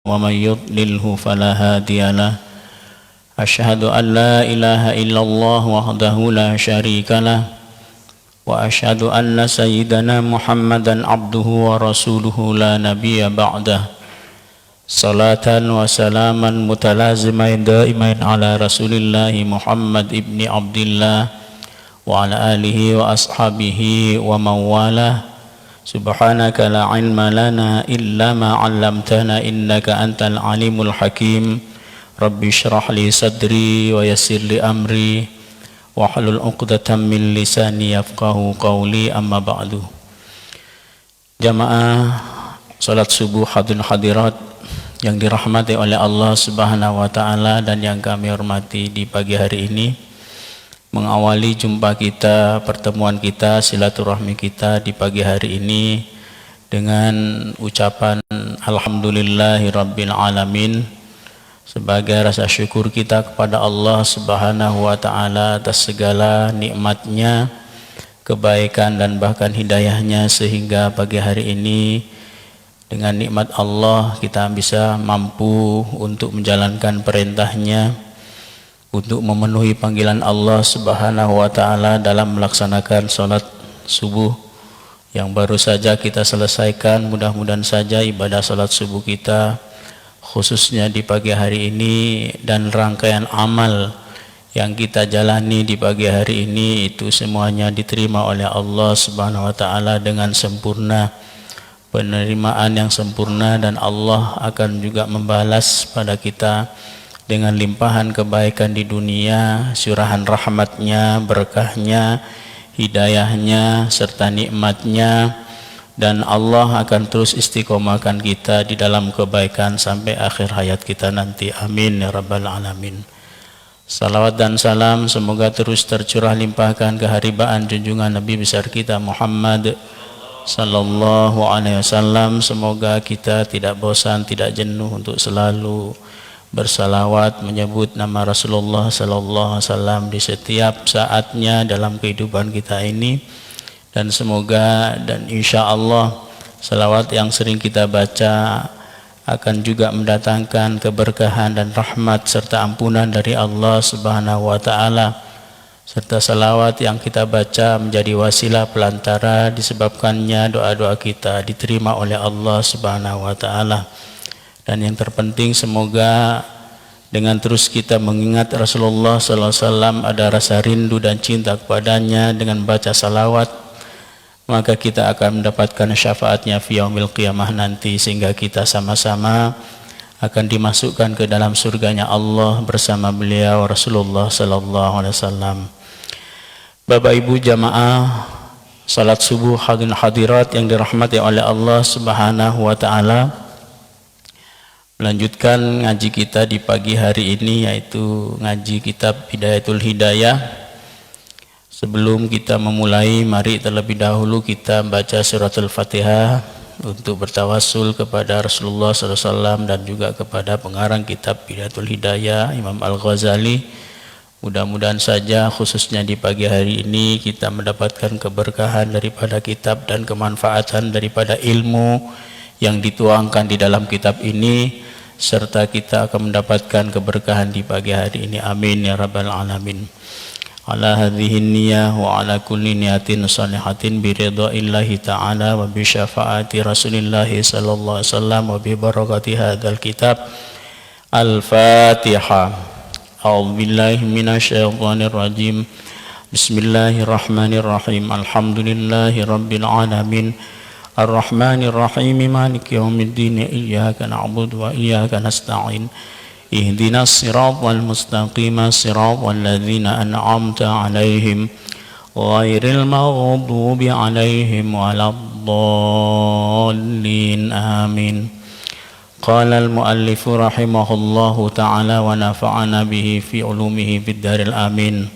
ومن يضلله فلا هادي له أشهد أن لا إله إلا الله وحده لا شريك له وأشهد أن سيدنا محمدا عبده ورسوله لا نبي بعده صلاة وسلاما متلازمين دائمين على رسول الله محمد ابن عبد الله وعلى آله وأصحابه ومن والاه Subhanaka la ilma lana illa ma 'allamtana innaka antal alimul hakim. Rabbi shrah li sadri wa yassir li amri wahlul 'uqdatam min lisani yafqahu qawli, amma ba'du. Jamaah salat subuh hadirin hadirat yang dirahmati oleh Allah Subhanahu wa taala dan yang kami hormati di pagi hari ini, mengawali jumpa kita, pertemuan kita, silaturahmi kita di pagi hari ini dengan ucapan Alhamdulillahirabbil alamin, sebagai rasa syukur kita kepada Allah Subhanahu wa taala atas segala nikmatnya, kebaikan dan bahkan hidayahnya, sehingga pagi hari ini dengan nikmat Allah kita bisa mampu untuk menjalankan perintahnya, untuk memenuhi panggilan Allah Subhanahu wa taala dalam melaksanakan salat subuh yang baru saja kita selesaikan. Mudah-mudahan saja ibadah salat subuh kita khususnya di pagi hari ini dan rangkaian amal yang kita jalani di pagi hari ini itu semuanya diterima oleh Allah Subhanahu wa taala dengan sempurna, penerimaan yang sempurna, dan Allah akan juga membalas pada kita dengan limpahan kebaikan di dunia, curahan rahmatnya, berkahnya, hidayahnya, serta nikmatnya, dan Allah akan terus istiqomahkan kita di dalam kebaikan sampai akhir hayat kita nanti. Amin ya rabbal alamin. Salawat dan salam semoga terus tercurah limpahkan keharibaan junjungan Nabi besar kita Muhammad sallallahu alaihi wasallam. Semoga kita tidak bosan, tidak jenuh untuk selalu bersalawat menyebut nama Rasulullah sallallahu alaihi wasallam di setiap saatnya dalam kehidupan kita ini, dan semoga dan insya Allah salawat yang sering kita baca akan juga mendatangkan keberkahan dan rahmat serta ampunan dari Allah Subhanahu wa taala, serta salawat yang kita baca menjadi wasilah pelantara disebabkannya doa-doa kita diterima oleh Allah Subhanahu wa taala. Dan yang terpenting semoga dengan terus kita mengingat Rasulullah sallallahu alaihi wasallam, ada rasa rindu dan cinta kepadanya dengan baca salawat, maka kita akan mendapatkan syafaatnya fi yaumil qiyamah nanti, sehingga kita sama-sama akan dimasukkan ke dalam surganya Allah bersama beliau Rasulullah sallallahu alaihi wasallam. Bapak Ibu jamaah salat subuh hadirin hadirat yang dirahmati oleh Allah Subhanahu wa taala, melanjutkan ngaji kita di pagi hari ini, yaitu ngaji kitab Bidayatul Hidayah. Sebelum kita memulai, mari terlebih dahulu kita baca suratul Fatihah untuk bertawassul kepada Rasulullah SAW dan juga kepada pengarang kitab Bidayatul Hidayah, Imam Al-Ghazali. Mudah-mudahan saja khususnya di pagi hari ini kita mendapatkan keberkahan daripada kitab dan kemanfaatan daripada ilmu yang dituangkan di dalam kitab ini, serta kita akan mendapatkan keberkahan di pagi hari ini. Amin ya rabbal alamin. Ala hadhihi niyyah wa ala kulli niyatin salihatin bi ridhaillahi ta'ala wa bi syafaati Rasulillah sallallahu alaihi wasallam wa bi barakati hadzal kitab. Al-Fatihah. A'udzubillahi minasyaitonir rajim. Bismillahirrahmanirrahim. Alhamdulillahi rabbil alamin. Ar-Rahmanir Rahim Maliki Yaumiddin. Iyyaka na'budu wa iyyaka nasta'in. Ihdinas siratal mustaqim, siratal ladzina an'amta 'alaihim ghairil maghdubi 'alaihim waladdallin. Amin. Qala al-muallif rahimahullahu ta'ala wa nafa'ana bihi fi ulumihi fid daril amin.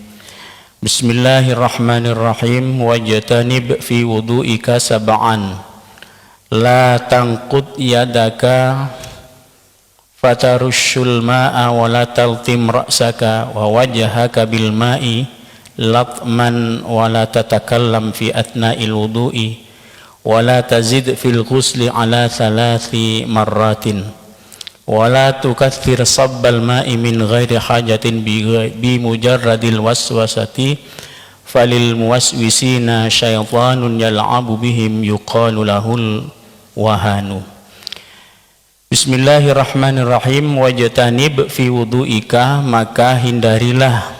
Bismillahirrahmanirrahim. Wajtanib fi wudu'ika sab'an, la tanqud yadaka fatarushul ma'a wa la taltim ra'saka wa wajhaka bil ma'i latman wa la tatakallam fi athna'il wudu'i wa la tazid fil ghusli ala 3 marratin. wala tukaththir sabbal ma'i min ghairi hajatin bi mujarradil waswasati falil muwaswisina syaitanun yal'abu bihim yuqalu lahul wahanu. Bismillahirrahmanirrahim. Wajtanib fi wudu'ika, maka hindarilah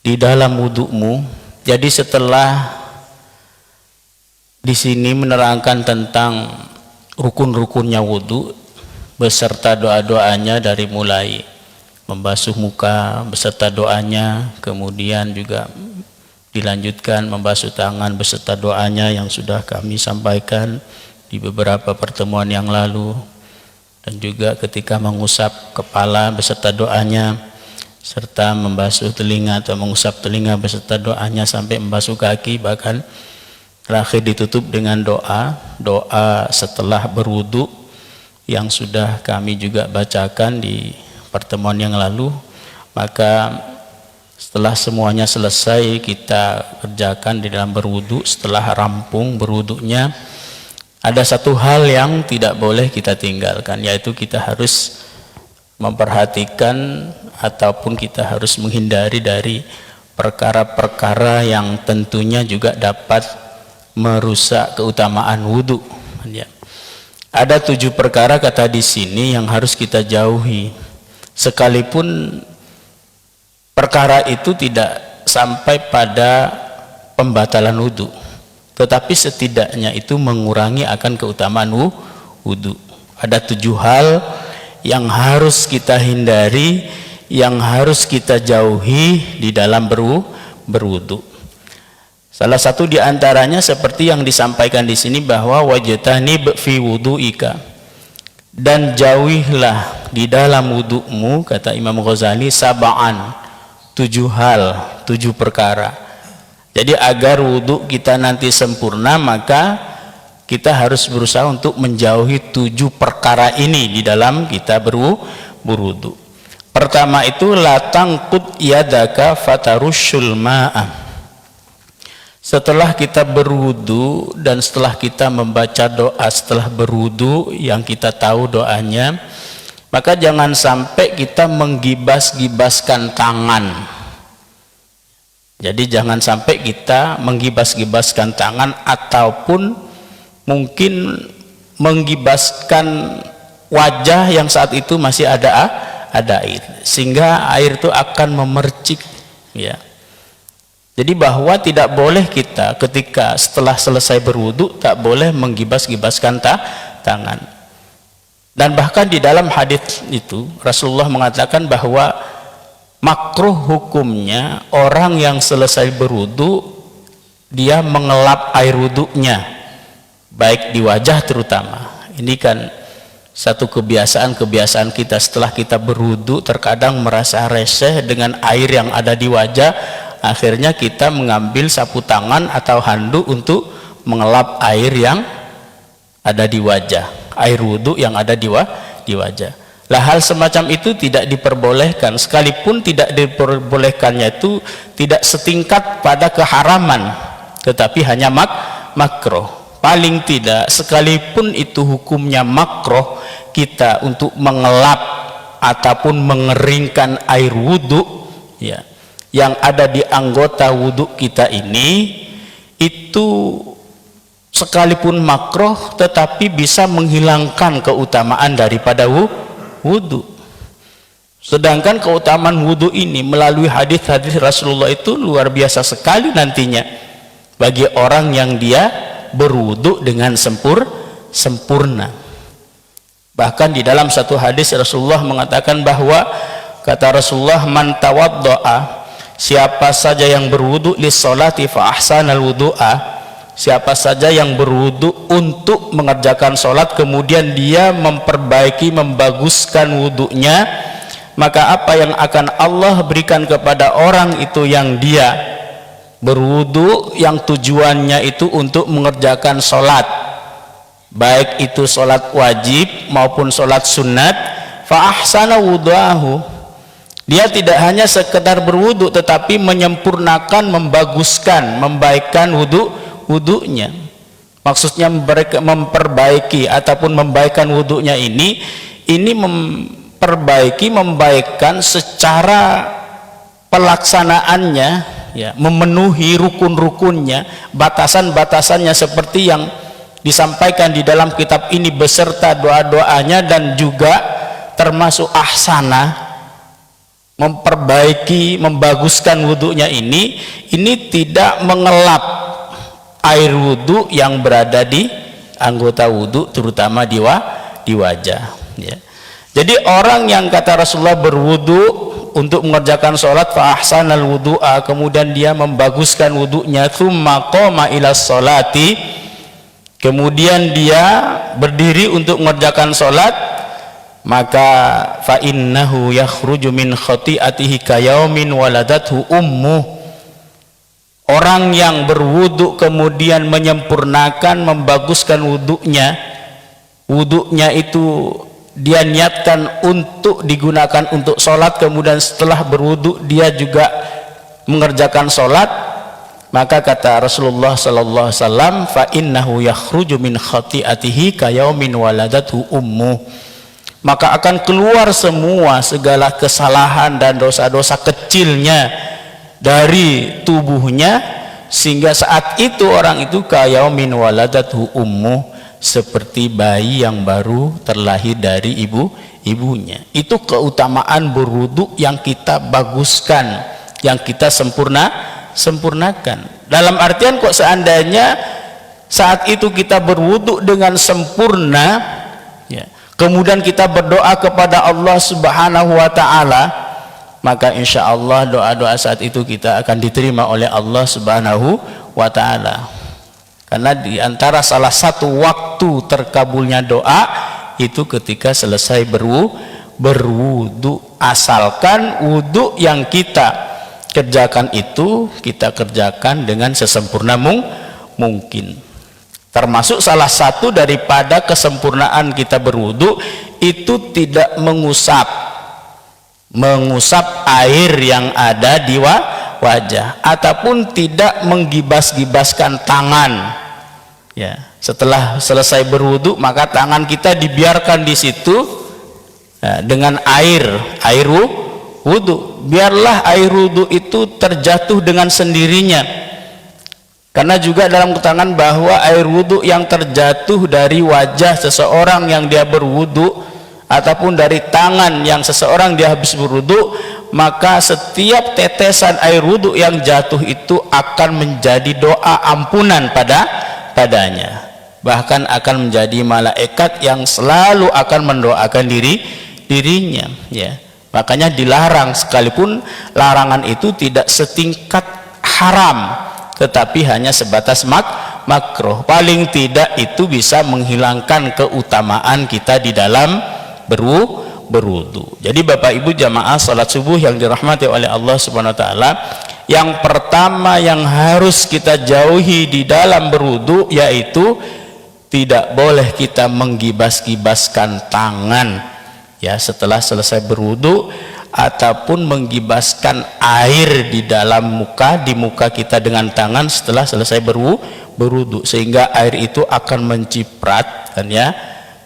di dalam wudu'mu. Jadi setelah di sini menerangkan tentang rukun-rukunnya wudu beserta doa-doanya, dari mulai membasuh muka beserta doanya, kemudian juga dilanjutkan membasuh tangan beserta doanya yang sudah kami sampaikan di beberapa pertemuan yang lalu, dan juga ketika mengusap kepala beserta doanya, serta membasuh telinga atau mengusap telinga beserta doanya sampai membasuh kaki, bahkan terakhir ditutup dengan doa setelah berwudu yang sudah kami juga bacakan di pertemuan yang lalu. Maka setelah semuanya selesai kita kerjakan di dalam berwudu, setelah rampung berwudunya, ada satu hal yang tidak boleh kita tinggalkan, yaitu kita harus memperhatikan ataupun kita harus menghindari dari perkara-perkara yang tentunya juga dapat merusak keutamaan wudu. Ada 7 perkara kata di sini yang harus kita jauhi, sekalipun perkara itu tidak sampai pada pembatalan wudu, tetapi setidaknya itu mengurangi akan keutamaan wudu. Ada 7 hal yang harus kita hindari, yang harus kita jauhi di dalam berwudu. Salah satu di antaranya seperti yang disampaikan di sini, bahwa wajtanib fi wudu'ika, dan jauhilah di dalam wudu'mu, kata Imam Ghazali, sab'an, 7 hal, 7 perkara. Jadi agar wudu kita nanti sempurna, maka kita harus berusaha untuk menjauhi 7 perkara ini di dalam kita berwudu. Pertama itu la tangqud yadaka fatarushul ma'a. Setelah kita berwudu dan setelah kita membaca doa setelah berwudu yang kita tahu doanya, maka jangan sampai kita menggibas-gibaskan tangan. Jadi jangan sampai kita menggibas-gibaskan tangan ataupun mungkin menggibaskan wajah yang saat itu masih ada air, sehingga air itu akan memercik, ya. Jadi bahwa tidak boleh kita ketika setelah selesai berwudu tak boleh menggibas-gibaskan tangan. Dan bahkan di dalam hadis itu Rasulullah mengatakan bahwa makruh hukumnya orang yang selesai berwudu dia mengelap air wudunya, baik di wajah terutama. Ini kan satu kebiasaan kita setelah kita berwudu terkadang merasa reseh dengan air yang ada di wajah. Akhirnya kita mengambil sapu tangan atau handuk untuk mengelap air yang ada di wajah, air wudhu yang ada di wajah. Lah hal semacam itu tidak diperbolehkan, sekalipun tidak diperbolehkannya itu tidak setingkat pada keharaman, tetapi hanya makruh. Paling tidak sekalipun itu hukumnya makruh, kita untuk mengelap ataupun mengeringkan air wudhu, ya, yang ada di anggota wudhu kita ini, itu sekalipun makruh tetapi bisa menghilangkan keutamaan daripada wudhu. Sedangkan keutamaan wudhu ini melalui hadis-hadis Rasulullah itu luar biasa sekali nantinya bagi orang yang dia berwudhu dengan sempurna. Bahkan di dalam satu hadis Rasulullah mengatakan bahwa, kata Rasulullah, man tawaddo'a, siapa saja yang berwudu lis-sholati fa ahsanal wudu'a, siapa saja yang berwudu untuk mengerjakan sholat kemudian dia memperbaiki, membaguskan wudunya, maka apa yang akan Allah berikan kepada orang itu yang dia berwudu yang tujuannya itu untuk mengerjakan sholat, baik itu sholat wajib maupun sholat sunat, fa ahsana wudu'ahu, dia tidak hanya sekedar berwudu tetapi menyempurnakan, membaguskan, membaikkan wudunya. Maksudnya memperbaiki ataupun membaikkan wudunya ini ini membaikkan secara pelaksanaannya, ya, memenuhi rukun-rukunnya, batasan-batasannya seperti yang disampaikan di dalam kitab ini beserta doa-doanya, dan juga termasuk ahsana, memperbaiki, membaguskan wudunya ini tidak mengelap air wudu yang berada di anggota wudu, terutama di wajah, ya. Jadi orang yang kata Rasulullah berwudu untuk mengerjakan sholat, fa ahsanal wudu'a, kemudian dia membaguskan wudunya, tsumma qoma ila sholati, kemudian dia berdiri untuk mengerjakan sholat, maka fa innahu yakhruju min khati'atihi kayaumin waladathu ummuh. Orang yang berwudu kemudian menyempurnakan, membaguskan wudunya itu dia niatkan untuk digunakan untuk sholat, kemudian setelah berwudu dia juga mengerjakan sholat, maka kata Rasulullah sallallahu alaihi wasallam, fa innahu yakhruju min khati'atihi kayaumin waladathu ummuh, maka akan keluar semua segala kesalahan dan dosa-dosa kecilnya dari tubuhnya, sehingga saat itu orang itu kayaumin waladathu ummuh, seperti bayi yang baru terlahir dari ibunya. Itu keutamaan berwudu yang kita baguskan, yang kita sempurnakan. Dalam artian, kok seandainya saat itu kita berwudu dengan sempurna, ya, kemudian kita berdoa kepada Allah Subhanahu wa ta'ala, maka insya Allah doa-doa saat itu kita akan diterima oleh Allah Subhanahu wa ta'ala. Karena di antara salah satu waktu terkabulnya doa itu ketika selesai berwudu, asalkan wudu yang kita kerjakan itu kita kerjakan dengan sesempurna mungkin. Termasuk salah satu daripada kesempurnaan kita berwudu itu tidak mengusap air yang ada di wajah, ataupun tidak menggibas-gibaskan tangan, ya. Setelah selesai berwudu maka tangan kita dibiarkan di situ, ya, dengan air wudu. Biarlah air wudu itu terjatuh dengan sendirinya, karena juga dalam keterangan bahwa air wudu yang terjatuh dari wajah seseorang yang dia berwudu ataupun dari tangan yang seseorang dia habis berwudu, maka setiap tetesan air wudu yang jatuh itu akan menjadi doa ampunan padanya, bahkan akan menjadi malaikat yang selalu akan mendoakan dirinya, ya. Makanya dilarang, sekalipun larangan itu tidak setingkat haram, tetapi hanya sebatas makruh. Paling tidak itu bisa menghilangkan keutamaan kita di dalam berwudu. Jadi Bapak Ibu jamaah salat subuh yang dirahmati oleh Allah Subhanahu wa taala, yang pertama yang harus kita jauhi di dalam berwudu yaitu tidak boleh kita menggibas-gibaskan tangan, ya, setelah selesai berwudu, ataupun menggibaskan air di muka kita dengan tangan setelah selesai berwudu, sehingga air itu akan menciprat, kan, ya,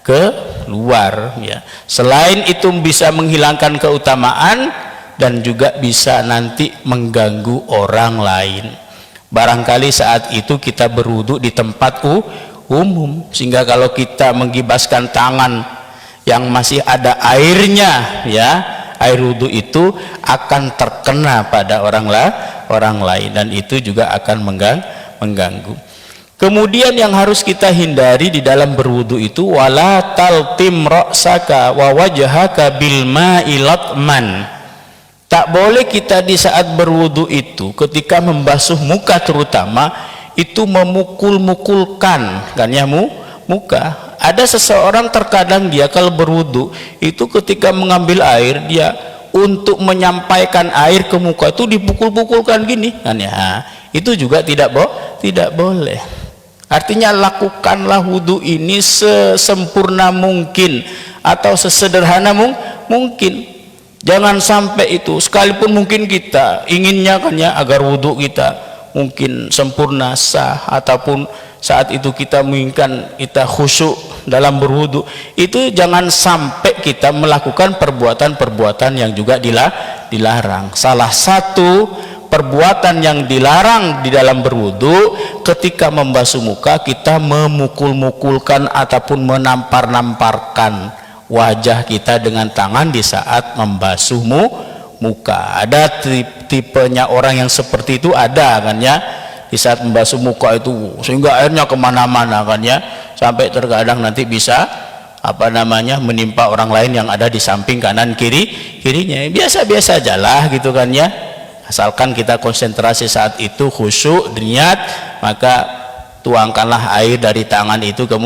keluar, ya. Selain itu bisa menghilangkan keutamaan dan juga bisa nanti mengganggu orang lain. Barangkali saat itu kita berwudu di tempat umum, sehingga kalau kita menggibaskan tangan yang masih ada airnya, ya, air wudu itu akan terkena pada orang lain, dan itu juga akan mengganggu. Kemudian yang harus kita hindari di dalam berwudu itu, wala taltim ra'saka wa wajhaka bil ma'i latman. Tak boleh kita di saat berwudu itu, ketika membasuh muka terutama, itu memukul-mukulkan, kan, ya, muka. Ada seseorang terkadang dia kalau berwudu itu ketika mengambil air, dia untuk menyampaikan air ke muka itu dipukul-pukulkan gini, kan, ya. Itu juga tidak boleh. Artinya lakukanlah wudu ini sesempurna mungkin atau sesederhana mungkin. Jangan sampai itu, sekalipun mungkin kita inginnya, kan, ya, agar wudu kita mungkin sempurna, sah, ataupun saat itu kita menginginkan kita khusyuk dalam berwudu, itu jangan sampai kita melakukan perbuatan-perbuatan yang juga dilarang. Salah satu perbuatan yang dilarang di dalam berwudu, ketika membasuh muka kita memukul-mukulkan ataupun menampar-namparkan wajah kita dengan tangan di saat membasuh muka. Ada tipenya orang yang seperti itu, ada kan ya, di saat membasuh muka itu sehingga airnya kemana-mana kan ya, sampai terkadang nanti bisa menimpa orang lain yang ada di samping kanan kirinya. Biasa-biasa aja lah gitu kan ya, asalkan kita konsentrasi saat itu, khusyuk, niat, maka tuangkanlah air dari tangan itu ke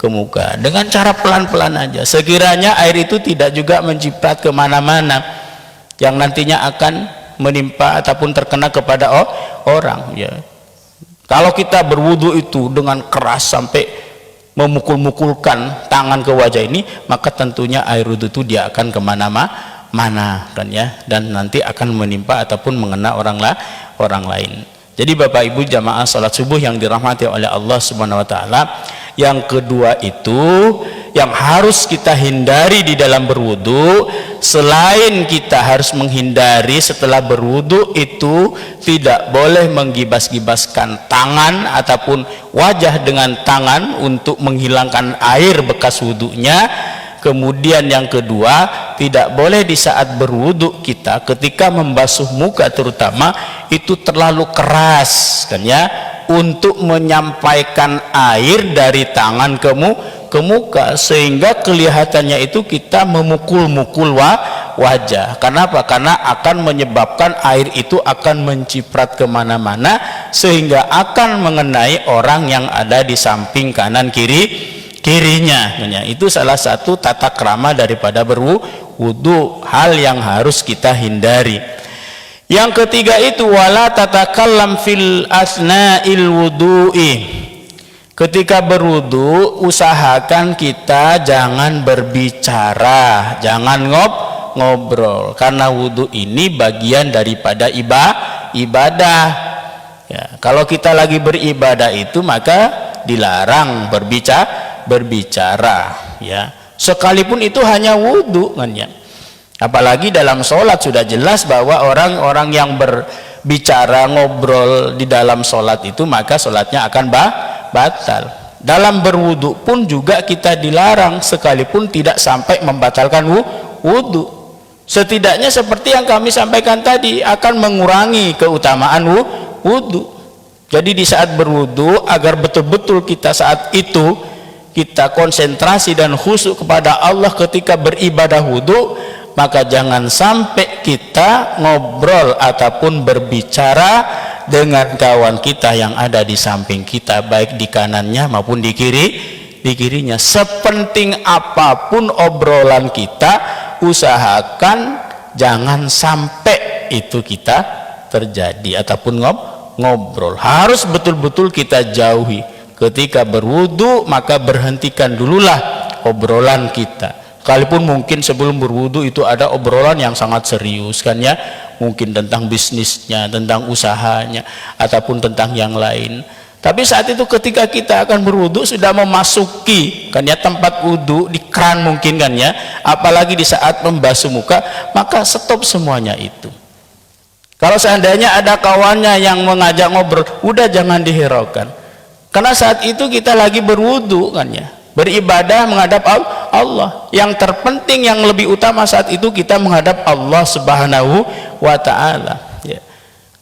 muka dengan cara pelan-pelan aja. Sekiranya air itu tidak juga menciprat kemana-mana yang nantinya akan menimpa ataupun terkena kepada orang ya. Kalau kita berwudu itu dengan keras sampai memukul-mukulkan tangan ke wajah ini, maka tentunya air wudu itu dia akan kemana-mana kan ya, dan nanti akan menimpa ataupun mengena orang lain. Jadi Bapak Ibu jamaah salat subuh yang dirahmati oleh Allah Subhanahu wa taala, yang kedua itu yang harus kita hindari di dalam berwudu, selain kita harus menghindari setelah berwudu itu tidak boleh menggibas-gibaskan tangan ataupun wajah dengan tangan untuk menghilangkan air bekas wudunya. Kemudian yang kedua, tidak boleh di saat berwudu kita ketika membasuh muka terutama itu terlalu keras kan ya, untuk menyampaikan air dari tangan ke muka sehingga kelihatannya itu kita memukul-mukul wajah. Kenapa? Karena akan menyebabkan air itu akan menciprat kemana-mana sehingga akan mengenai orang yang ada di samping kanan kirinya. Itu salah satu tata krama daripada berwudu, hal yang harus kita hindari. Yang ketiga itu wala tatakallam fil asna'il wudu'i. Ketika berwudu usahakan kita jangan berbicara, jangan ngobrol, karena wudu ini bagian daripada ibadah ya. Kalau kita lagi beribadah itu maka dilarang berbicara ya, sekalipun itu hanya wudu kan ya. Apalagi dalam sholat sudah jelas bahwa orang-orang yang berbicara, ngobrol di dalam sholat itu maka sholatnya akan batal. Dalam berwudu pun juga kita dilarang, sekalipun tidak sampai membatalkan wudu. Setidaknya seperti yang kami sampaikan tadi, akan mengurangi keutamaan wudu. Jadi di saat berwudu, agar betul-betul kita saat itu kita konsentrasi dan khusyuk kepada Allah ketika beribadah wudu, maka jangan sampai kita ngobrol ataupun berbicara dengan kawan kita yang ada di samping kita, baik di kanannya maupun di kirinya. Sepenting apapun obrolan kita, usahakan jangan sampai itu kita terjadi ataupun ngobrol. Harus betul-betul kita jauhi. Ketika berwudu maka berhentikan dululah obrolan kita. Sekalipun mungkin sebelum berwudu itu ada obrolan yang sangat serius kan ya, mungkin tentang bisnisnya, tentang usahanya, ataupun tentang yang lain. Tapi saat itu ketika kita akan berwudu sudah memasuki kan ya tempat wudu, di keran mungkin kan ya, apalagi di saat membasuh muka, maka stop semuanya itu. Kalau seandainya ada kawannya yang mengajak ngobrol, udah jangan dihiraukan, karena saat itu kita lagi berwudu kan ya, beribadah menghadap Allah. Yang terpenting, yang lebih utama saat itu kita menghadap Allah Subhanahu wa taala ya.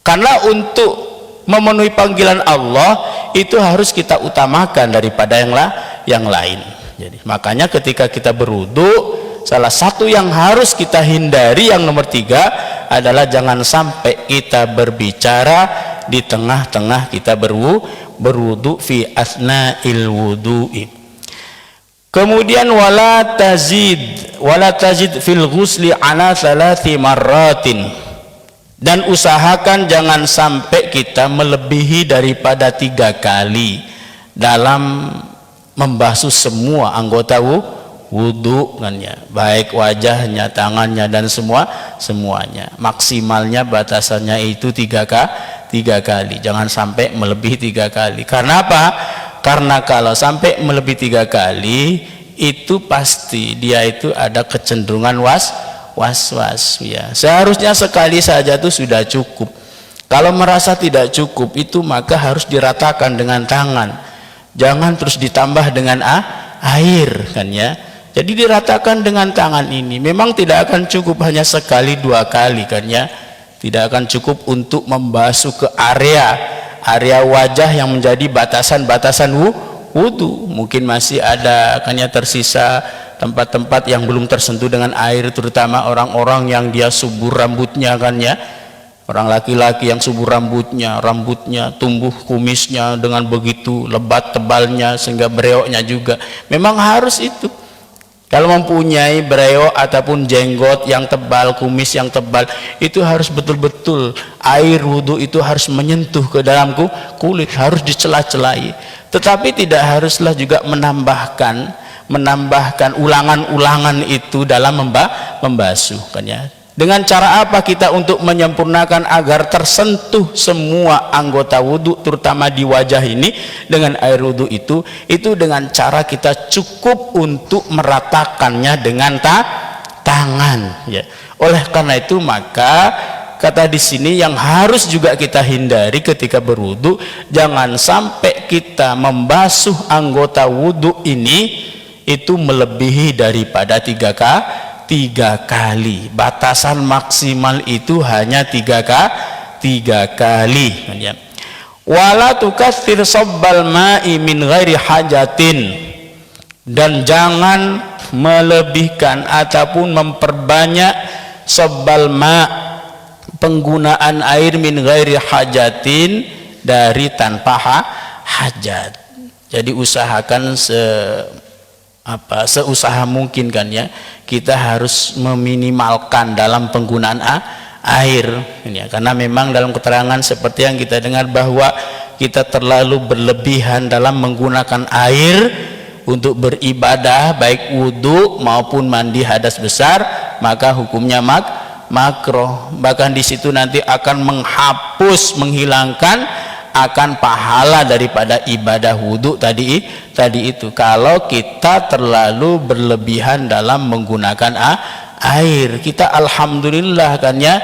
Karena untuk memenuhi panggilan Allah itu harus kita utamakan daripada yang lain. Jadi makanya ketika kita berwudu, salah satu yang harus kita hindari, yang nomor 3 adalah jangan sampai kita berbicara di tengah-tengah kita berwudu fi asna'il wudu'i. Kemudian wala tazid fil ghusli ala 3 marratin, dan usahakan jangan sampai kita melebihi daripada 3 kali dalam membasuh semua anggota wudu kan ya, baik wajahnya, tangannya, dan semuanya. Maksimalnya batasannya itu 3 kali, jangan sampai melebihi 3 kali. Karena apa? Karena kalau sampai melebihi 3 kali itu pasti dia itu ada kecenderungan was-was ya. Seharusnya sekali saja itu sudah cukup. Kalau merasa tidak cukup itu maka harus diratakan dengan tangan, jangan terus ditambah dengan air kan ya. Jadi diratakan dengan tangan ini. Memang tidak akan cukup hanya sekali 2 kali kan ya, tidak akan cukup untuk membasuh ke area wajah yang menjadi batasan-batasan wudu. Mungkin masih ada kan ya, tersisa tempat-tempat yang belum tersentuh dengan air, terutama orang-orang yang dia subur rambutnya kan ya. Orang laki-laki yang subur rambutnya tumbuh kumisnya dengan begitu lebat tebalnya sehingga breoknya juga memang harus itu. Kalau mempunyai breok ataupun jenggot yang tebal, kumis yang tebal, itu harus betul-betul air wudhu itu harus menyentuh ke dalam kulit, harus dicela-celai. Tetapi tidak haruslah juga menambahkan ulangan-ulangan itu dalam membasuh kan ya. Dengan cara apa kita untuk menyempurnakan agar tersentuh semua anggota wudhu, terutama di wajah ini dengan air wudhu itu dengan cara kita cukup untuk meratakannya dengan tangan ya. Oleh karena itu maka kata di sini yang harus juga kita hindari ketika berwudhu, jangan sampai kita membasuh anggota wudhu ini itu melebihi daripada 3 kali. Batasan maksimal itu hanya 3 kali. Wala tukatsir sabbal ma'i min ghairi hajatin, dan jangan melebihkan ataupun memperbanyak sabbal ma', penggunaan air min ghairi hajatin, dari tanpa hajat. Jadi usahakan seusaha mungkin kan ya, kita harus meminimalkan dalam penggunaan air ini ya. Karena memang dalam keterangan seperti yang kita dengar bahwa kita terlalu berlebihan dalam menggunakan air untuk beribadah baik wudhu maupun mandi hadas besar, maka hukumnya makruh. Bahkan di situ nanti akan menghilangkan akan pahala daripada ibadah wudhu tadi itu, kalau kita terlalu berlebihan dalam menggunakan air. Kita alhamdulillah kan ya,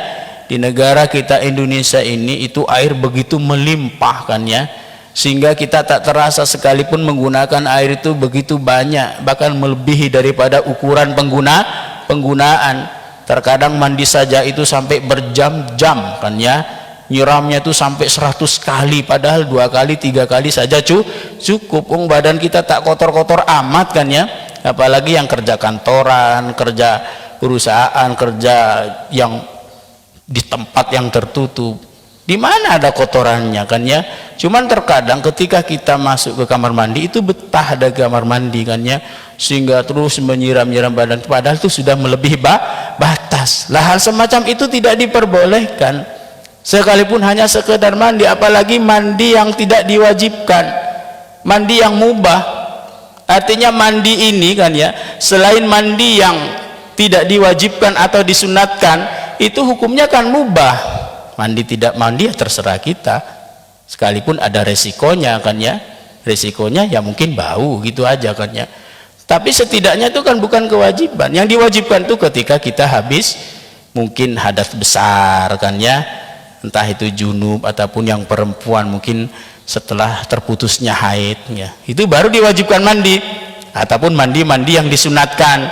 di negara kita Indonesia ini itu air begitu melimpah kan ya, sehingga kita tak terasa sekalipun menggunakan air itu begitu banyak, bahkan melebihi daripada ukuran penggunaan. Terkadang mandi saja itu sampai berjam-jam kan ya, nyiramnya itu sampai 100 kali, padahal 2 kali 3 kali saja cukup. Badan kita tak kotor-kotor amat kan ya, apalagi yang kerja kantoran, kerja perusahaan, kerja yang di tempat yang tertutup, di mana ada kotorannya kan ya. Cuman terkadang ketika kita masuk ke kamar mandi itu betah ada kamar mandi kan ya, sehingga terus menyiram-nyiram badan, padahal itu sudah melebihi batas. Lah hal semacam itu tidak diperbolehkan. Sekalipun hanya sekedar mandi, apalagi mandi yang tidak diwajibkan, mandi yang mubah. Artinya mandi ini kan ya, selain mandi yang tidak diwajibkan atau disunatkan, itu hukumnya kan mubah. Mandi tidak mandi ya terserah kita, sekalipun ada resikonya kan ya, resikonya ya mungkin bau gitu aja kan ya. Tapi setidaknya itu kan bukan kewajiban. Yang diwajibkan itu ketika kita habis mungkin hadas besar kan ya, entah itu junub ataupun yang perempuan mungkin setelah terputusnya haid ya, itu baru diwajibkan mandi. Ataupun mandi yang disunatkan,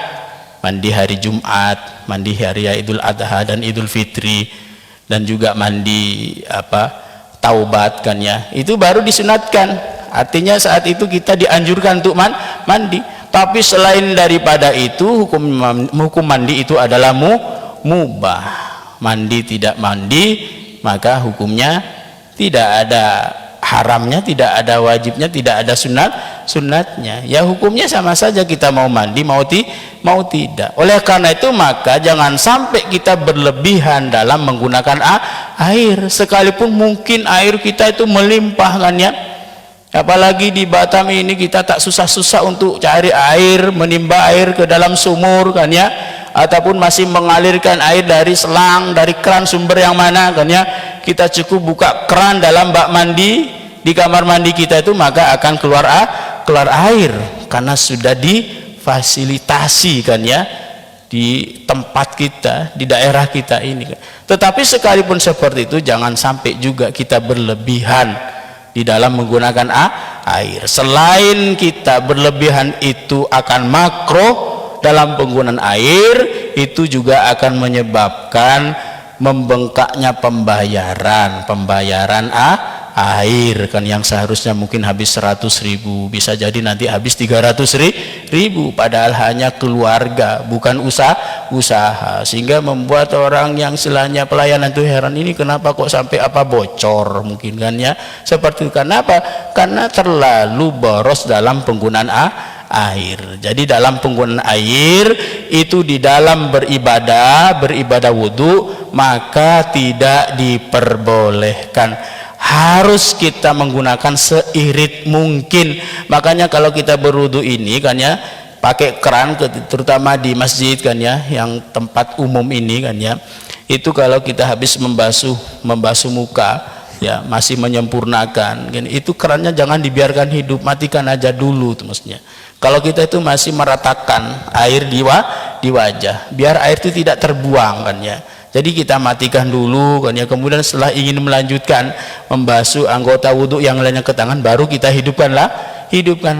mandi hari Jumat, mandi hari Idul Adha dan Idul Fitri, dan juga mandi taubat kan ya, itu baru disunatkan. Artinya saat itu kita dianjurkan untuk mandi. Tapi selain daripada itu, hukum mandi itu adalah mubah. Mandi tidak mandi maka hukumnya tidak ada haramnya, tidak ada wajibnya, tidak ada sunatnya ya, hukumnya sama saja kita mau mandi mau tidak. Oleh karena itu maka jangan sampai kita berlebihan dalam menggunakan air, sekalipun mungkin air kita itu melimpah kan ya. Apalagi di Batam ini kita tak susah-susah untuk cari air, menimba air ke dalam sumur kan ya, ataupun masih mengalirkan air dari selang, dari keran sumber yang mana kan ya. kita cukup buka keran dalam bak mandi di kamar mandi kita itu, maka akan keluar air karena sudah difasilitasi kan ya di tempat kita, di daerah kita ini. Tetapi sekalipun seperti itu, jangan sampai juga kita berlebihan di dalam menggunakan air. Selain kita berlebihan itu akan makruh dalam penggunaan air, itu juga akan menyebabkan membengkaknya pembayaran air kan, yang seharusnya mungkin habis 100.000 bisa jadi nanti habis 300.000, padahal hanya keluarga bukan usaha, sehingga membuat orang yang istilahnya pelayanan itu heran, ini kenapa kok sampai bocor mungkin kan ya, seperti itu. Kenapa? Karena terlalu boros dalam penggunaan air. Jadi dalam penggunaan air itu di dalam beribadah wudhu, maka tidak diperbolehkan, harus kita menggunakan seirit mungkin. Makanya kalau kita berwudu ini kan ya pakai keran, terutama di masjid kan ya, yang tempat umum ini kan ya, itu kalau kita habis membasuh muka ya, masih menyempurnakan kan, itu kerannya jangan dibiarkan hidup, matikan aja dulu tuh maksudnya. Kalau kita itu masih meratakan air di wajah, biar air itu tidak terbuang kan ya, jadi kita matikan dulu kan ya, kemudian setelah ingin melanjutkan membasuh anggota wudhu yang lainnya ke tangan, baru kita hidupkan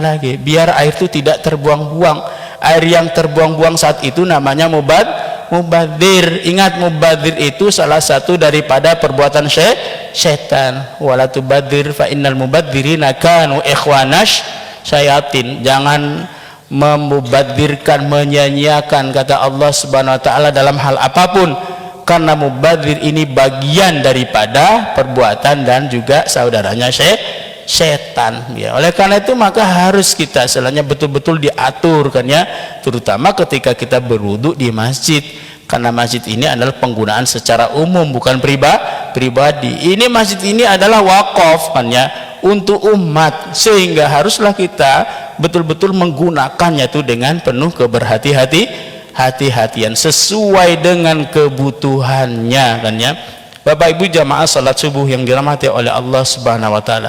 lagi, biar air itu tidak terbuang-buang. Air yang terbuang-buang saat itu namanya mubadir. Ingat, mubadir itu salah satu daripada perbuatan syaitan. Wala tubadir fa innal mubadzirina kanu ikhwanash syayatin. Jangan memubadzirkan, menyanyiakan kata Allah Subhanahu wa taala dalam hal apapun, karena mubadzir ini bagian daripada perbuatan dan juga saudaranya setan ya. Oleh karena itu maka harus kita selainnya betul-betul diatur kan ya, terutama ketika kita berwudu di masjid, karena masjid ini adalah penggunaan secara umum bukan pribadi. Ini masjid ini adalah wakaf kan ya, untuk umat, sehingga haruslah kita betul-betul menggunakannya itu dengan penuh hati-hatian sesuai dengan kebutuhannya kan ya. Bapak Ibu jamaah salat subuh yang dirahmati oleh Allah Subhanahu wa taala.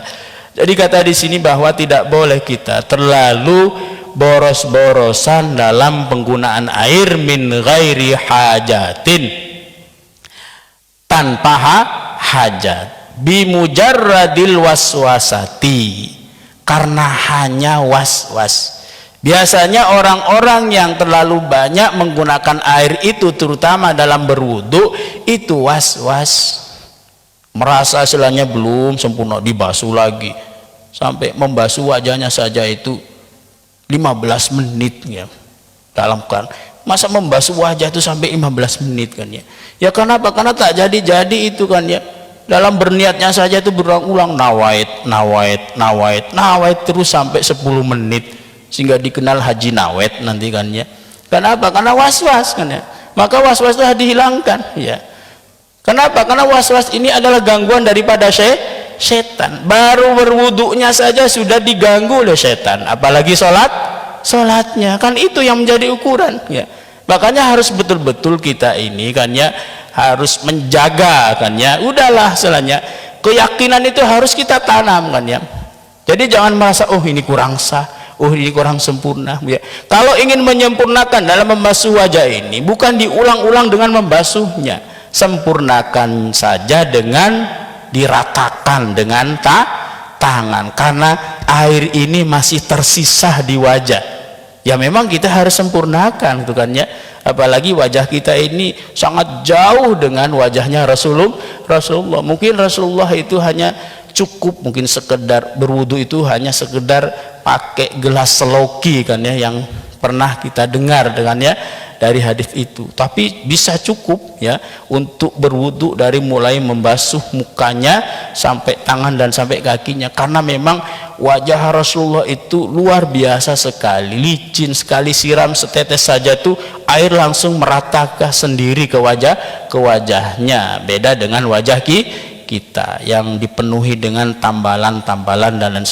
Jadi kata di sini bahwa tidak boleh kita terlalu boros-borosan dalam penggunaan air min ghairi hajatin, tanpa hajat, bimujarradil waswasati, karena hanya was-was. Biasanya orang-orang yang terlalu banyak menggunakan air itu, terutama dalam berwudu, itu was-was, merasa istilahnya belum sempurna, dibasuh lagi sampai membasuh wajahnya saja itu 15 menit ya dalam kan. Masa membasuh wajah itu sampai 15 menit kan ya? Ya kenapa? Karena tak jadi itu kan ya. Dalam berniatnya saja itu berulang-ulang nawait terus sampai 10 menit, sehingga dikenal haji nawet nanti kan ya. Kenapa? Karena was-was kan ya. Maka was-was itu harus dihilangkan ya. Kenapa? Karena was-was ini adalah gangguan daripada setan. Baru berwudunya saja sudah diganggu oleh setan, apalagi sholatnya kan, itu yang menjadi ukuran ya. Makanya harus betul-betul kita ini kan ya, harus menjaga kan ya. Udahlah selanya keyakinan itu harus kita tanam kan ya. Jadi jangan merasa oh ini kurang sah, oh ini kurang sempurna ya. Kalau ingin menyempurnakan dalam membasuh wajah ini, bukan diulang-ulang dengan membasuhnya, sempurnakan saja dengan diratakan dengan tangan, karena air ini masih tersisa di wajah ya. Memang kita harus sempurnakan itu kan ya, apalagi wajah kita ini sangat jauh dengan wajahnya Rasulullah. Mungkin Rasulullah itu hanya cukup mungkin sekedar berwudu itu hanya sekedar pakai gelas seloki kan ya, yang pernah kita dengar dengan ya dari hadis itu. Tapi bisa cukup ya untuk berwudu dari mulai membasuh mukanya sampai tangan dan sampai kakinya, karena memang wajah Rasulullah itu luar biasa sekali, licin sekali, siram setetes saja tuh air langsung meratakah sendiri ke wajahnya. Beda dengan wajah kita yang dipenuhi dengan tambalan-tambalan dan lain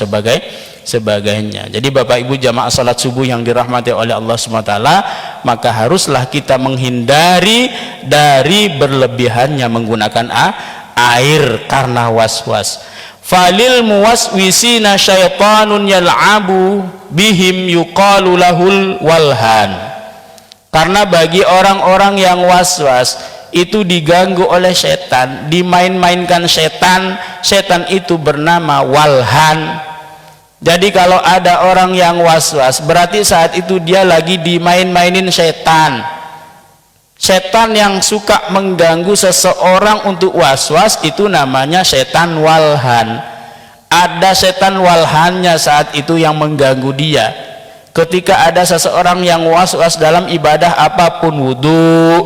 sebagainya. Jadi Bapak Ibu jamaah salat subuh yang dirahmati oleh Allah SWT, maka haruslah kita menghindari dari berlebihannya menggunakan air karena waswas. Falil muwaswisina syaitanun yal'abu bihim yuqalu lahul walhan. Karena bagi orang-orang yang waswas itu diganggu oleh setan, dimain-mainkan setan, setan itu bernama walhan. Jadi kalau ada orang yang was-was, berarti saat itu dia lagi dimain-mainin setan. Setan yang suka mengganggu seseorang untuk was-was itu namanya setan walhan. Ada setan walhannya saat itu yang mengganggu dia. Ketika ada seseorang yang was-was dalam ibadah apapun, wudu,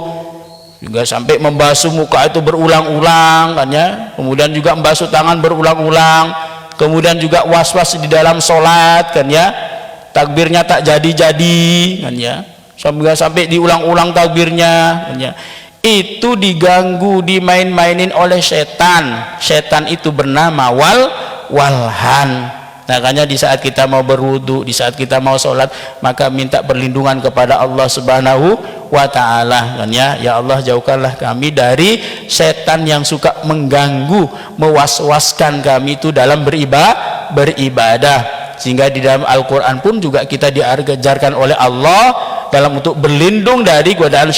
juga sampai membasuh muka itu berulang-ulang kan ya, kemudian juga membasuh tangan berulang-ulang, kemudian juga was-was di dalam sholat kan ya, takbirnya tak jadi-jadi kan ya, sampai diulang-ulang takbirnya kan ya, itu diganggu, dimain-mainin oleh setan. Setan itu bernama walhan. Makanya di saat kita mau berwudu, di saat kita mau sholat, maka minta perlindungan kepada Allah Subhanahu wa ta'ala kan ya. Ya Allah, jauhkanlah kami dari setan yang suka mengganggu, mewas-waskan kami itu dalam beribadah. Sehingga di dalam Al-Quran pun juga kita diajarkan oleh Allah dalam untuk berlindung dari godaan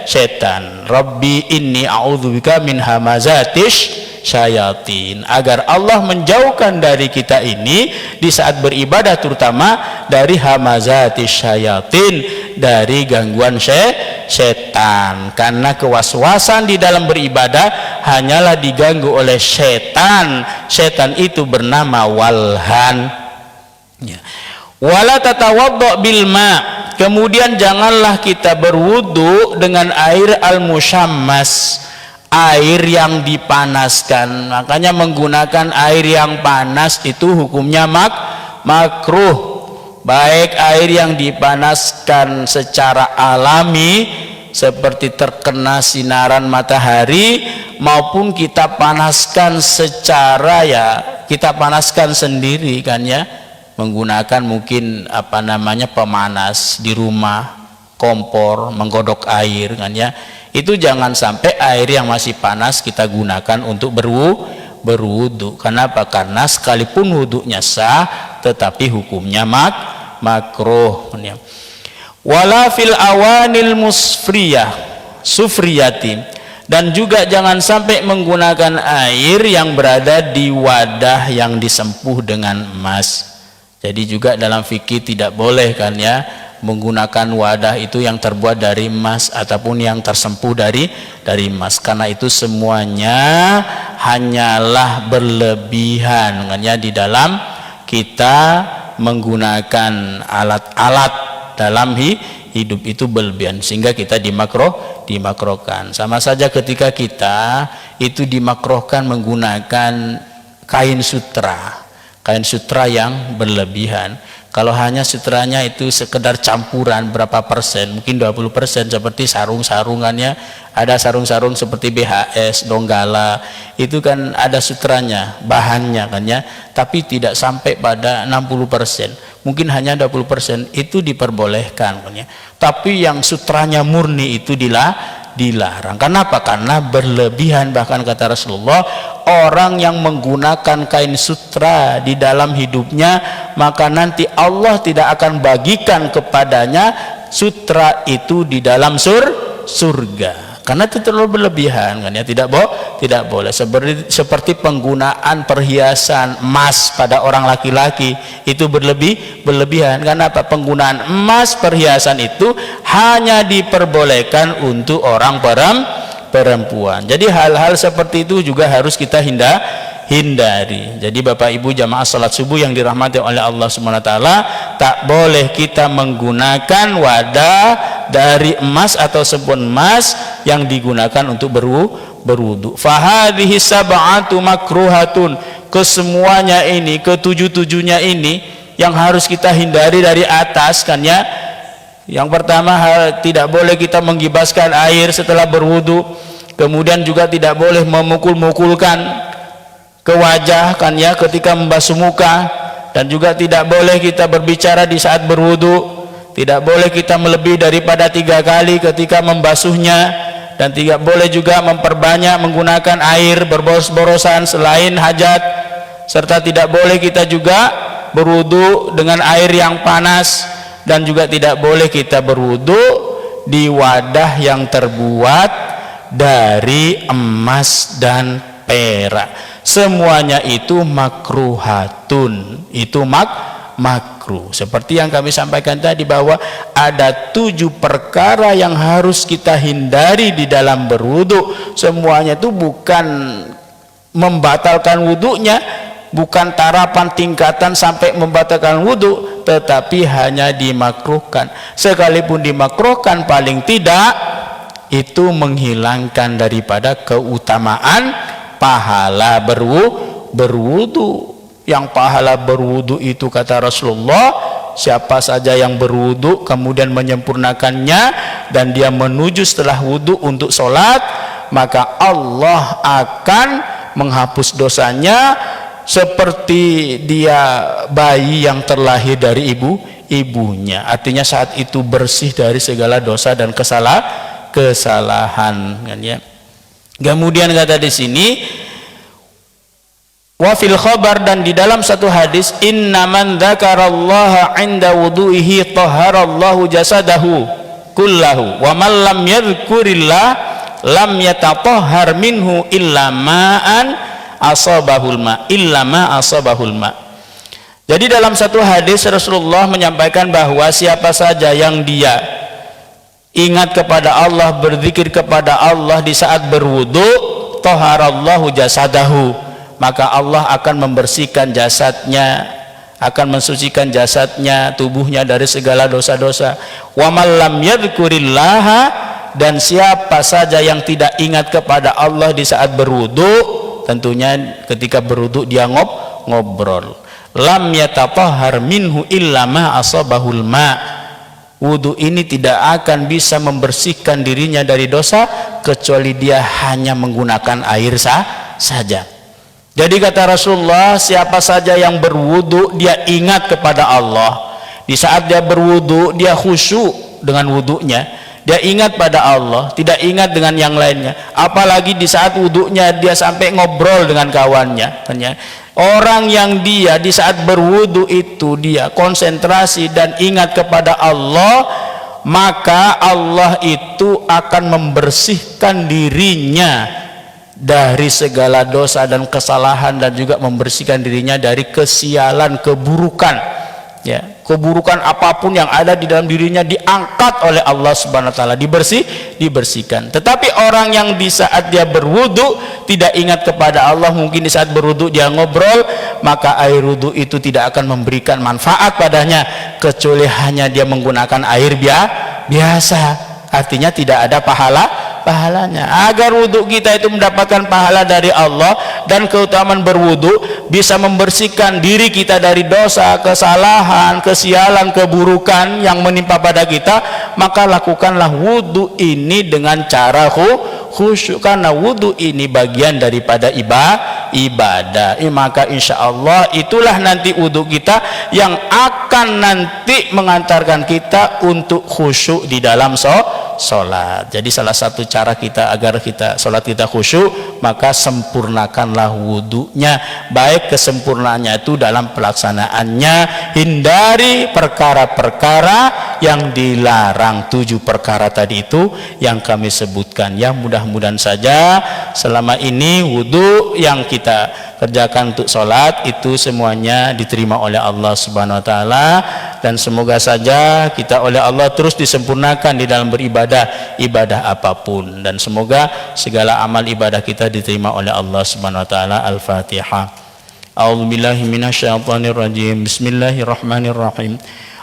setan. Rabbi inni a'udzubika min hamazatish syayatin, agar Allah menjauhkan dari kita ini di saat beribadah, terutama dari hamazatis syayatin, dari gangguan setan. Karena kewaswasan di dalam beribadah hanyalah diganggu oleh setan. Setan itu bernama walhan. Wala tatawaddo bil ma, kemudian janganlah kita berwudu dengan air al-musyammas, air yang dipanaskan. Makanya menggunakan air yang panas itu hukumnya makruh. Baik air yang dipanaskan secara alami seperti terkena sinaran matahari, maupun kita panaskan secara kita panaskan sendiri kan ya, menggunakan mungkin pemanas di rumah, kompor, menggodok air kan ya. Itu jangan sampai air yang masih panas kita gunakan untuk berwudu. Kenapa? Karena sekalipun wudunya sah, tetapi hukumnya makruh. Wala fil awanil sufriyati, dan juga jangan sampai menggunakan air yang berada di wadah yang disempuh dengan emas. Jadi juga dalam fikih tidak boleh kan ya, menggunakan wadah itu yang terbuat dari emas ataupun yang tersempuh dari emas, karena itu semuanya hanyalah berlebihan kan ya, di dalam kita menggunakan alat-alat dalam hidup itu berlebihan, sehingga kita dimakruhkan. Sama saja ketika kita itu dimakruhkan menggunakan kain sutra yang berlebihan. Kalau hanya sutranya itu sekedar campuran berapa persen, mungkin 20%, seperti sarung-sarungannya, ada sarung-sarung seperti BHS, Donggala, itu kan ada sutranya, bahannya kan ya, tapi tidak sampai pada 60%, mungkin hanya 20%, itu diperbolehkan kan ya. Tapi yang sutranya murni itu dilarang. Kenapa? Karena berlebihan. Bahkan kata Rasulullah, orang yang menggunakan kain sutra di dalam hidupnya, maka nanti Allah tidak akan bagikan kepadanya sutra itu di dalam surga, karena itu terlalu berlebihan kan ya. Tidak boleh. Seperti penggunaan perhiasan emas pada orang laki-laki itu berlebihan. Karena apa? Penggunaan emas, perhiasan itu hanya diperbolehkan untuk orang perempuan. Jadi hal-hal seperti itu juga harus kita hindari. Jadi Bapak Ibu jamaah salat subuh yang dirahmati oleh Allah SWT, tak boleh kita menggunakan wadah dari emas atau sabun emas yang digunakan untuk berwudu. Fahadhihi sab'atu makruhatun, kesemuanya ini, ketujuh-tujuhnya ini yang harus kita hindari dari atas kan ya. Yang pertama, tidak boleh kita menggibaskan air setelah berwudu. Kemudian juga tidak boleh memukul-mukulkan ke wajah kan ya ketika membasuh muka, dan juga tidak boleh kita berbicara di saat berwudu, tidak boleh kita melebihi daripada 3 kali ketika membasuhnya, dan tidak boleh juga memperbanyak menggunakan air berboros-borosan selain hajat, serta tidak boleh kita juga berwudu dengan air yang panas, dan juga tidak boleh kita berwudu di wadah yang terbuat dari emas dan perak. Semuanya itu makruhatun, itu makruh. Seperti yang kami sampaikan tadi, bahwa ada 7 perkara yang harus kita hindari di dalam berwudu. Semuanya itu bukan membatalkan wudunya, bukan tarapan tingkatan sampai membatalkan wudu, tetapi hanya dimakruhkan. Sekalipun dimakruhkan, paling tidak itu menghilangkan daripada keutamaan pahala berwudu. Yang pahala berwudu itu, kata Rasulullah, siapa saja yang berwudu kemudian menyempurnakannya dan dia menuju setelah wudu untuk sholat, maka Allah akan menghapus dosanya seperti dia bayi yang terlahir dari ibunya. Artinya saat itu bersih dari segala dosa dan kesalahan, kan ya. Kemudian kata di sini, wa fil khabar, dan di dalam satu hadis, innaman dzakarallaha 'inda wudu'ihi tahharallahu jasadahu kullahu wa man lam yadhkurillah lam yatatahhar minhu illa ma'an asabahul ma, illa ma asabahul ma. Jadi dalam satu hadis Rasulullah menyampaikan bahwa siapa saja yang dia ingat kepada Allah, berzikir kepada Allah di saat berwudu, taharallahu jasadahu, maka Allah akan membersihkan jasadnya, akan mensucikan jasadnya, tubuhnya dari segala dosa-dosa. Wa man lam yadhkurillaha, dan siapa saja yang tidak ingat kepada Allah di saat berwudu, tentunya ketika berwudu dia ngobrol, lam yatatahhar minhu illa ma asabahul ma. Wudu ini tidak akan bisa membersihkan dirinya dari dosa kecuali dia hanya menggunakan air saja. Jadi kata Rasulullah, siapa saja yang berwudu dia ingat kepada Allah, di saat dia berwudu dia khusyuk dengan wudunya, dia ingat pada Allah, tidak ingat dengan yang lainnya. Apalagi di saat wudunya dia sampai ngobrol dengan kawannya, kan ya. Orang yang dia di saat berwudu itu dia konsentrasi dan ingat kepada Allah, maka Allah itu akan membersihkan dirinya dari segala dosa dan kesalahan, dan juga membersihkan dirinya dari kesialan, keburukan, ya, keburukan apapun yang ada di dalam dirinya diangkat oleh Allah Subhanahu wa taala, dibersihkan. Tetapi orang yang di saat dia berwudu tidak ingat kepada Allah, mungkin di saat berwudu dia ngobrol, maka air wudu itu tidak akan memberikan manfaat padanya kecuali hanya dia menggunakan air biasa. Artinya tidak ada pahalanya. Agar wudu kita itu mendapatkan pahala dari Allah dan keutamaan berwudu bisa membersihkan diri kita dari dosa, kesalahan, kesialan, keburukan yang menimpa pada kita, maka lakukanlah wudu ini dengan cara khusyuk, karena wudu ini bagian daripada ibadah. Maka insya Allah itulah nanti wudu kita yang akan nanti mengantarkan kita untuk khusyuk di dalam sholat. Jadi salah satu cara kita agar sholat kita khusyuk, maka sempurnakanlah wudunya. Baik kesempurnaannya itu dalam pelaksanaannya, hindari perkara-perkara yang dilarang. 7 perkara tadi itu yang kami sebutkan. Ya, mudah-mudahan saja selama ini wudu yang kita kerjakan untuk sholat itu semuanya diterima oleh Allah Subhanahu wa taala, dan semoga saja kita oleh Allah terus disempurnakan di dalam beribadah, ibadah apapun, dan semoga segala amal ibadah kita diterima oleh Allah Subhanahu wa taala. Al-Fatihah. A'udzubillahi minasyaitonirrajim. Bismillahirrahmanirrahim.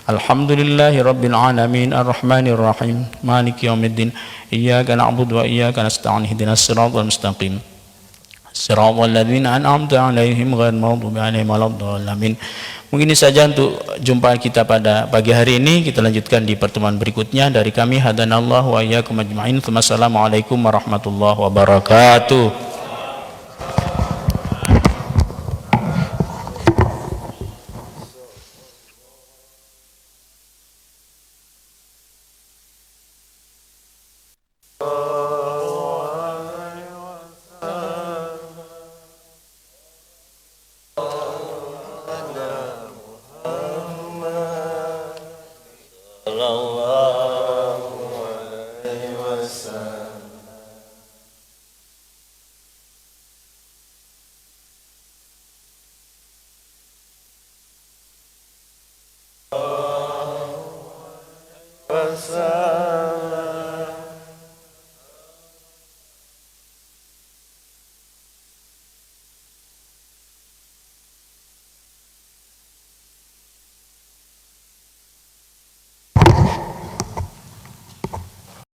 Alhamdulillahi rabbil alamin arrahmanir rahim maliki yaumiddin iyyaka na'budu wa iyyaka nasta'in ihdinas siratal mustaqim siratal ladzina an'amta 'alaihim ghairil maghdubi 'alaihim waladdallin. Mungkin ini saja untuk jumpa kita pada pagi hari ini. Kita lanjutkan di pertemuan berikutnya. Dari kami hadanallahu wa iyyakum ajma'in. Wassalamualaikum warahmatullahi wabarakatuh.